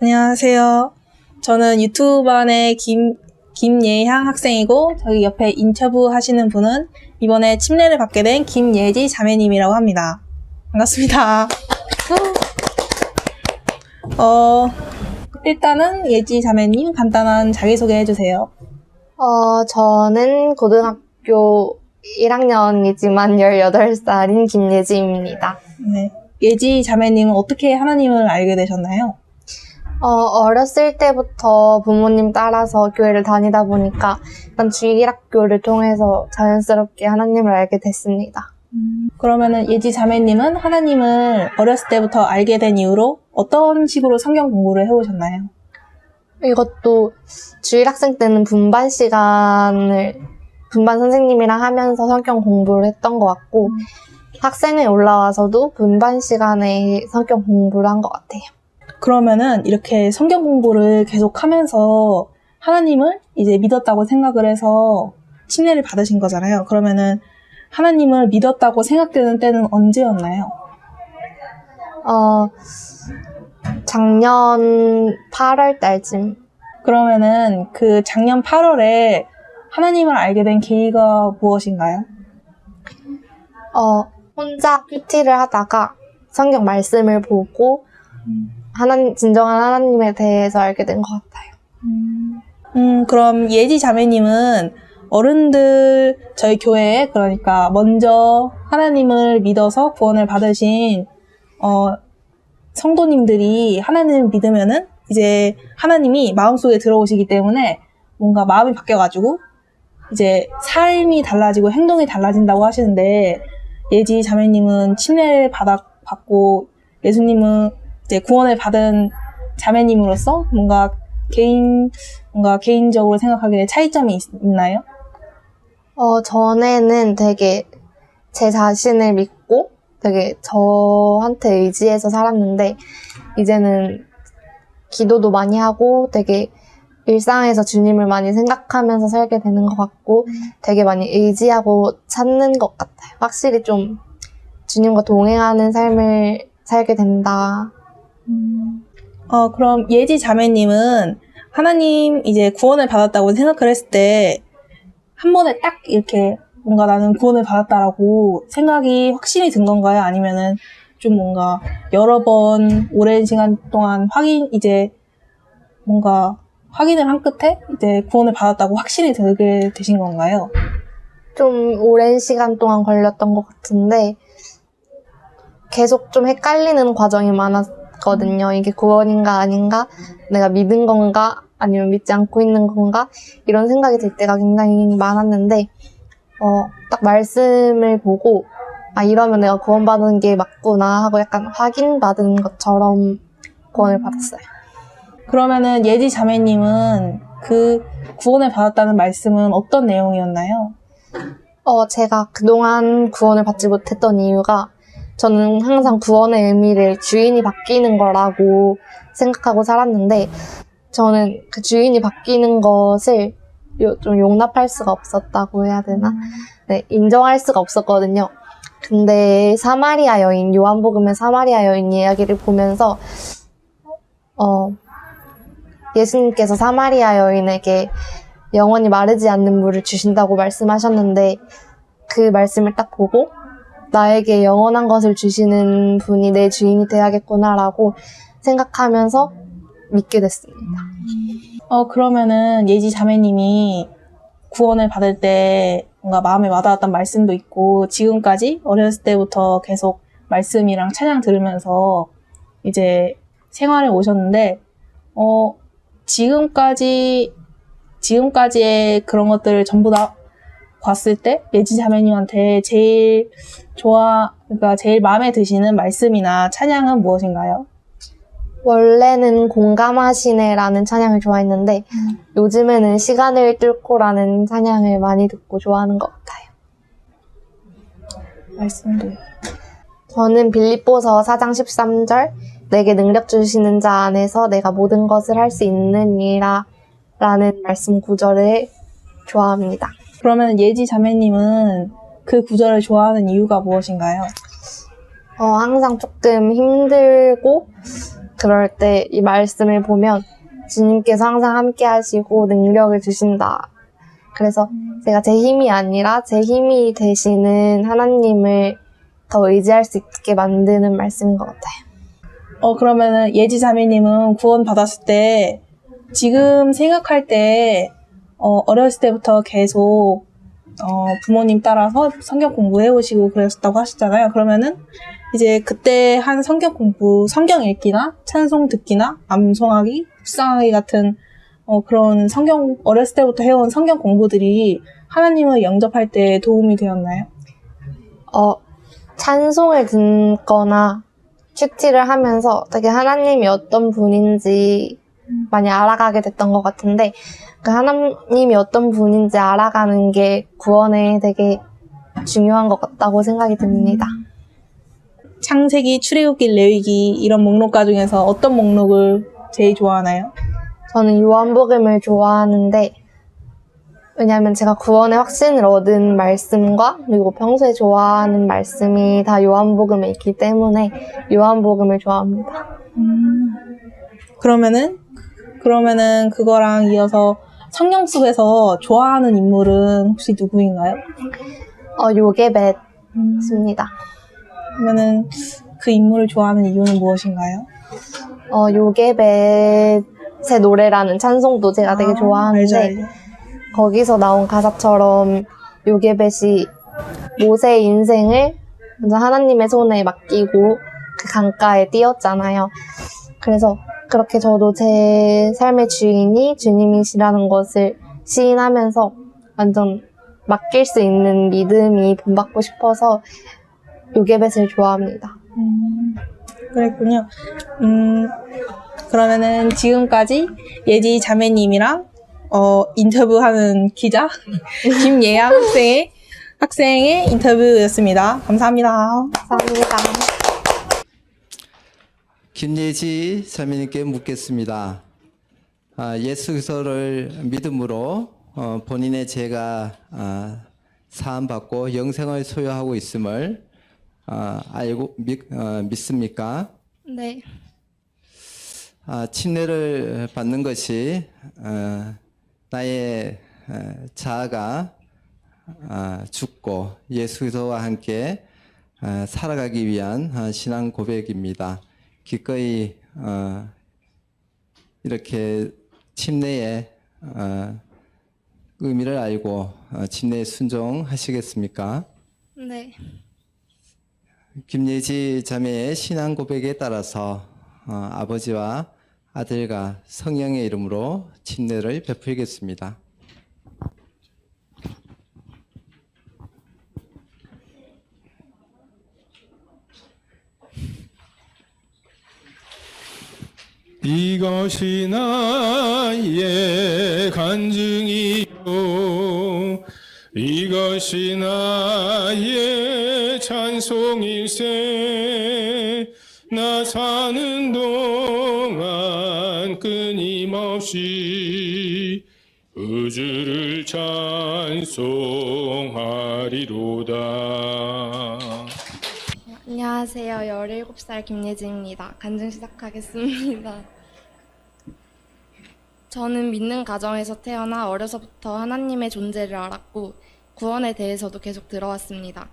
안녕하세요. 저는 유튜브반의 김예향 학생이고 저기 옆에 인터뷰 하시는 분은 이번에 침례를 받게 된 김예지 자매님이라고 합니다. 반갑습니다. 일단은 예지 자매님 간단한 자기소개 해주세요. 저는 고등학교 1학년이지만 18살인 김예지입니다. 네. 예지 자매님은 어떻게 하나님을 알게 되셨나요? 어렸을 때부터 부모님 따라서 교회를 다니다 보니까 일단 주일학교를 통해서 자연스럽게 하나님을 알게 됐습니다. 그러면은 예지 자매님은 하나님을 어렸을 때부터 알게 된 이후로 어떤 식으로 성경 공부를 해오셨나요? 이것도 주일학생 때는 분반 선생님이랑 하면서 성경 공부를 했던 것 같고 학생회 올라와서도 분반 시간에 성경 공부를 한 것 같아요. 그러면은 이렇게 성경 공부를 계속 하면서 하나님을 이제 믿었다고 생각을 해서 침례를 받으신 거잖아요. 그러면은 하나님을 믿었다고 생각되는 때는 언제였나요? 작년 8월 달쯤. 그러면은 그 작년 8월에 하나님을 알게 된 계기가 무엇인가요? 혼자 큐티를 하다가 성경 말씀을 보고 진정한 하나님에 대해서 알게 된 것 같아요. 그럼 예지 자매님은 어른들 저희 교회에 그러니까 먼저 하나님을 믿어서 구원을 받으신 성도님들이 하나님을 믿으면은 이제 하나님이 마음속에 들어오시기 때문에 뭔가 마음이 바뀌어가지고 이제 삶이 달라지고 행동이 달라진다고 하시는데 예지 자매님은 침례를 받고 예수님은 이제 구원을 받은 자매님으로서 뭔가 개인적으로 생각하기에 차이점이 있나요? 전에는 되게 제 자신을 믿고 되게 저한테 의지해서 살았는데 이제는 기도도 많이 하고 되게 일상에서 주님을 많이 생각하면서 살게 되는 것 같고 되게 많이 의지하고 찾는 것 같아요. 확실히 좀 주님과 동행하는 삶을 살게 된다. 그럼 예지 자매님은 하나님 이제 구원을 받았다고 생각을 했을 때 한 번에 딱 이렇게 뭔가 나는 구원을 받았다라고 생각이 확신이 든 건가요? 아니면은 좀 뭔가 여러 번 오랜 시간 동안 확인을 한 끝에 이제 구원을 받았다고 확신이 들게 되신 건가요? 좀 오랜 시간 동안 걸렸던 것 같은데 계속 좀 헷갈리는 과정이 많았거든요. 이게 구원인가 아닌가? 내가 믿은 건가? 아니면 믿지 않고 있는 건가? 이런 생각이 들 때가 굉장히 많았는데 딱 말씀을 보고 이러면 내가 구원받은 게 맞구나 하고 약간 확인받은 것처럼 구원을 받았어요. 그러면은 예지 자매님은 그 구원을 받았다는 말씀은 어떤 내용이었나요? 제가 그동안 구원을 받지 못했던 이유가 저는 항상 구원의 의미를 주인이 바뀌는 거라고 생각하고 살았는데 저는 그 주인이 바뀌는 것을 좀 용납할 수가 없었다고 해야 되나? 네, 인정할 수가 없었거든요. 근데 요한복음의 사마리아 여인 이야기를 보면서 예수님께서 사마리아 여인에게 영원히 마르지 않는 물을 주신다고 말씀하셨는데 그 말씀을 딱 보고 나에게 영원한 것을 주시는 분이 내 주인이 돼야겠구나라고 생각하면서 믿게 됐습니다. 그러면은 예지 자매님이 구원을 받을 때 뭔가 마음에 와닿았던 말씀도 있고 지금까지 어렸을 때부터 계속 말씀이랑 찬양 들으면서 이제 생활에 오셨는데 지금까지의 그런 것들을 전부 다 봤을 때 예지 자매님한테 제일 마음에 드시는 말씀이나 찬양은 무엇인가요? 원래는 공감하시네라는 찬양을 좋아했는데 요즘에는 시간을 뚫고라는 찬양을 많이 듣고 좋아하는 것 같아요. 말씀도. 저는 빌립보서 4장 13절 내게 능력 주시는 자 안에서 내가 모든 것을 할 수 있느니라 라는 말씀 구절을 좋아합니다. 그러면 예지 자매님은 그 구절을 좋아하는 이유가 무엇인가요? 항상 조금 힘들고 그럴 때 이 말씀을 보면 주님께서 항상 함께 하시고 능력을 주신다. 그래서 제가 제 힘이 아니라 제 힘이 되시는 하나님을 더 의지할 수 있게 만드는 말씀인 것 같아요. 그러면은 예지 자매님은 구원 받았을 때 지금 생각할 때 어렸을 때부터 계속 부모님 따라서 성경 공부해 오시고 그랬었다고 하셨잖아요. 그러면은 이제 그때 한 성경 공부, 성경 읽기나 찬송 듣기나 암송하기, 묵상하기 같은 그런 어렸을 때부터 해온 성경 공부들이 하나님을 영접할 때 도움이 되었나요? 찬송을 듣거나 큐티를 하면서 되게 하나님이 어떤 분인지 많이 알아가게 됐던 것 같은데, 그 하나님이 어떤 분인지 알아가는 게 구원에 되게 중요한 것 같다고 생각이 듭니다. 창세기, 출애굽기, 레위기 이런 목록가 중에서 어떤 목록을 제일 좋아하나요? 저는 요한복음을 좋아하는데, 왜냐하면 제가 구원의 확신을 얻은 말씀과 그리고 평소에 좋아하는 말씀이 다 요한복음에 있기 때문에 요한복음을 좋아합니다. 그러면은 그거랑 이어서 성경 속에서 좋아하는 인물은 혹시 누구인가요? 요게벳입니다. 그러면은 그 인물을 좋아하는 이유는 무엇인가요? 요게벳의 노래라는 찬송도 제가 되게 좋아하는데, 알죠. 거기서 나온 가사처럼 요게벳이 모세의 인생을 먼저 하나님의 손에 맡기고 그 강가에 뛰었잖아요. 그래서 그렇게 저도 제 삶의 주인이 주님이시라는 것을 시인하면서 완전 맡길 수 있는 믿음이 본받고 싶어서 요게벳을 좋아합니다. 그랬군요. 그러면은 지금까지 예지 자매님이랑 인터뷰하는 기자 김예양 학생의 인터뷰였습니다. 감사합니다. 감사합니다. 김예지 자매님께 묻겠습니다. 예수 그리스도를 믿음으로 본인의 죄가 사함받고 영생을 소유하고 있음을 알고 믿습니까? 네. 침례를 받는 것이 나의 자아가 죽고 예수 그리스도와 함께 살아가기 위한 신앙 고백입니다. 기꺼이 이렇게 침례의 의미를 알고 침례에 순종하시겠습니까? 네. 김예지 자매의 신앙 고백에 따라서 아버지와 아들과 성령의 이름으로 침례를 베풀겠습니다. 이것이 나의 간증이요 이것이 나의 찬송일세 나 사는 동안 끊임없이 우주를 찬송하리로다. 안녕하세요. 17살 김예지입니다. 간증 시작하겠습니다. 저는 믿는 가정에서 태어나 어려서부터 하나님의 존재를 알았고 구원에 대해서도 계속 들어왔습니다.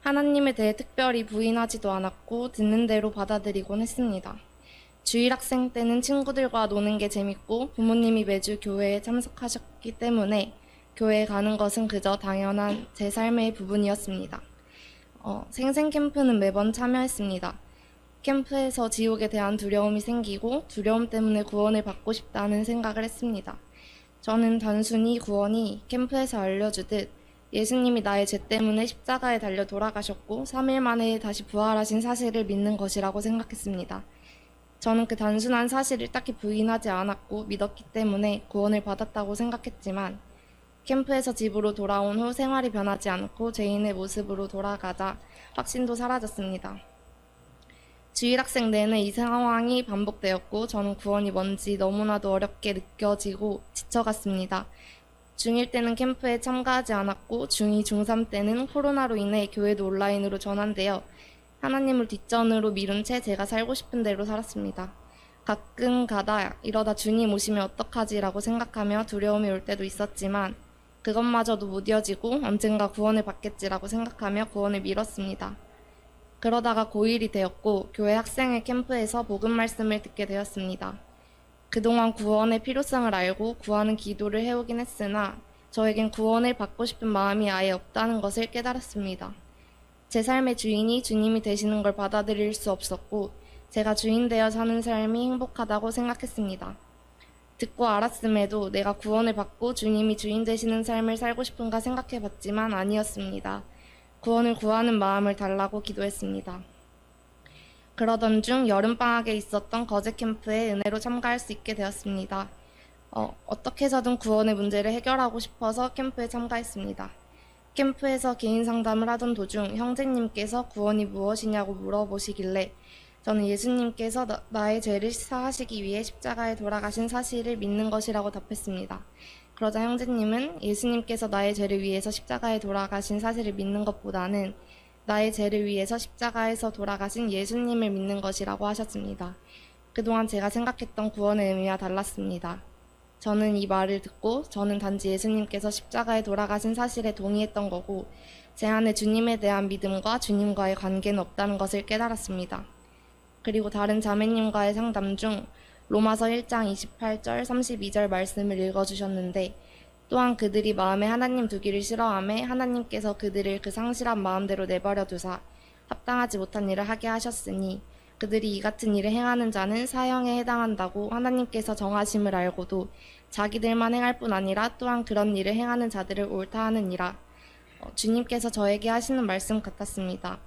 하나님에 대해 특별히 부인하지도 않았고 듣는 대로 받아들이곤 했습니다. 주일학생 때는 친구들과 노는 게 재밌고 부모님이 매주 교회에 참석하셨기 때문에 교회에 가는 것은 그저 당연한 제 삶의 부분이었습니다. 생생 캠프는 매번 참여했습니다. 캠프에서 지옥에 대한 두려움이 생기고 두려움 때문에 구원을 받고 싶다는 생각을 했습니다. 저는 단순히 구원이 캠프에서 알려주듯 예수님이 나의 죄 때문에 십자가에 달려 돌아가셨고 3일 만에 다시 부활하신 사실을 믿는 것이라고 생각했습니다. 저는 그 단순한 사실을 딱히 부인하지 않았고 믿었기 때문에 구원을 받았다고 생각했지만 캠프에서 집으로 돌아온 후 생활이 변하지 않고 죄인의 모습으로 돌아가자 확신도 사라졌습니다. 주일학생 내내 이 상황이 반복되었고 저는 구원이 뭔지 너무나도 어렵게 느껴지고 지쳐갔습니다. 중1 때는 캠프에 참가하지 않았고 중2, 중3 때는 코로나로 인해 교회도 온라인으로 전환되어 하나님을 뒷전으로 미룬 채 제가 살고 싶은 대로 살았습니다. 가끔 가다 이러다 주님 오시면 어떡하지라고 생각하며 두려움이 올 때도 있었지만 그것마저도 무뎌지고 언젠가 구원을 받겠지라고 생각하며 구원을 미뤘습니다. 그러다가 고1이 되었고 교회 학생회 캠프에서 복음 말씀을 듣게 되었습니다. 그동안 구원의 필요성을 알고 구하는 기도를 해오긴 했으나 저에겐 구원을 받고 싶은 마음이 아예 없다는 것을 깨달았습니다. 제 삶의 주인이 주님이 되시는 걸 받아들일 수 없었고 제가 주인 되어 사는 삶이 행복하다고 생각했습니다. 듣고 알았음에도 내가 구원을 받고 주님이 주인 되시는 삶을 살고 싶은가 생각해봤지만 아니었습니다. 구원을 구하는 마음을 달라고 기도했습니다. 그러던 중 여름방학에 있었던 거제 캠프에 은혜로 참가할 수 있게 되었습니다. 어떻게 해서든 구원의 문제를 해결하고 싶어서 캠프에 참가했습니다. 캠프에서 개인 상담을 하던 도중 형제님께서 구원이 무엇이냐고 물어보시길래 저는 예수님께서 나의 죄를 사하시기 위해 십자가에 돌아가신 사실을 믿는 것이라고 답했습니다. 그러자 형제님은 예수님께서 나의 죄를 위해서 십자가에 돌아가신 사실을 믿는 것보다는 나의 죄를 위해서 십자가에서 돌아가신 예수님을 믿는 것이라고 하셨습니다. 그동안 제가 생각했던 구원의 의미와 달랐습니다. 저는 이 말을 듣고 저는 단지 예수님께서 십자가에 돌아가신 사실에 동의했던 거고 제 안에 주님에 대한 믿음과 주님과의 관계는 없다는 것을 깨달았습니다. 그리고 다른 자매님과의 상담 중 로마서 1장 28절 32절 말씀을 읽어주셨는데 또한 그들이 마음에 하나님 두기를 싫어하며 하나님께서 그들을 그 상실한 마음대로 내버려 두사 합당하지 못한 일을 하게 하셨으니 그들이 이 같은 일을 행하는 자는 사형에 해당한다고 하나님께서 정하심을 알고도 자기들만 행할 뿐 아니라 또한 그런 일을 행하는 자들을 옳다 하느니라. 주님께서 저에게 하시는 말씀 같았습니다.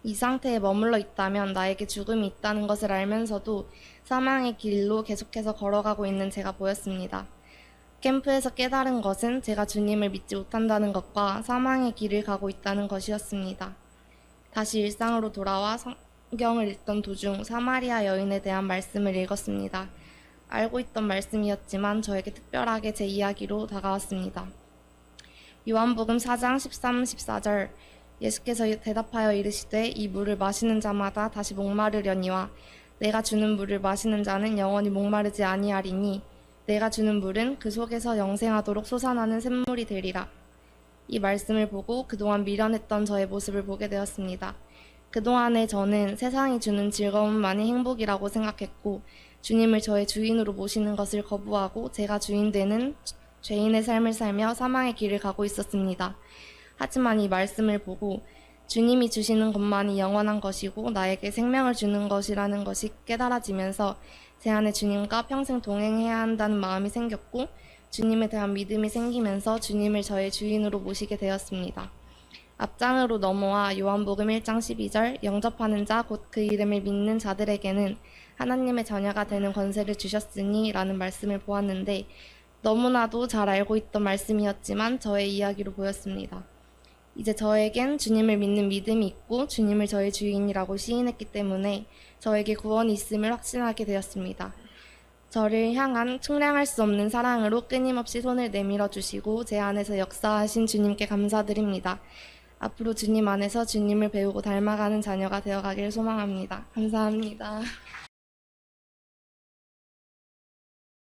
이 상태에 머물러 있다면 나에게 죽음이 있다는 것을 알면서도 사망의 길로 계속해서 걸어가고 있는 제가 보였습니다. 캠프에서 깨달은 것은 제가 주님을 믿지 못한다는 것과 사망의 길을 가고 있다는 것이었습니다. 다시 일상으로 돌아와 성경을 읽던 도중 사마리아 여인에 대한 말씀을 읽었습니다. 알고 있던 말씀이었지만 저에게 특별하게 제 이야기로 다가왔습니다. 요한복음 4장 13, 14절 예수께서 대답하여 이르시되 이 물을 마시는 자마다 다시 목마르려니와 내가 주는 물을 마시는 자는 영원히 목마르지 아니하리니 내가 주는 물은 그 속에서 영생하도록 솟아나는 샘물이 되리라. 이 말씀을 보고 그동안 미련했던 저의 모습을 보게 되었습니다. 그동안에 저는 세상이 주는 즐거움만이 행복이라고 생각했고 주님을 저의 주인으로 모시는 것을 거부하고 제가 주인 되는 죄인의 삶을 살며 사망의 길을 가고 있었습니다. 하지만 이 말씀을 보고 주님이 주시는 것만이 영원한 것이고 나에게 생명을 주는 것이라는 것이 깨달아지면서 제 안에 주님과 평생 동행해야 한다는 마음이 생겼고 주님에 대한 믿음이 생기면서 주님을 저의 주인으로 모시게 되었습니다. 앞장으로 넘어와 요한복음 1장 12절 영접하는 자 곧 그 이름을 믿는 자들에게는 하나님의 자녀가 되는 권세를 주셨으니 라는 말씀을 보았는데 너무나도 잘 알고 있던 말씀이었지만 저의 이야기로 보였습니다. 이제 저에겐 주님을 믿는 믿음이 있고 주님을 저의 주인이라고 시인했기 때문에 저에게 구원이 있음을 확신하게 되었습니다. 저를 향한 측량할 수 없는 사랑으로 끊임없이 손을 내밀어 주시고 제 안에서 역사하신 주님께 감사드립니다. 앞으로 주님 안에서 주님을 배우고 닮아가는 자녀가 되어가길 소망합니다. 감사합니다.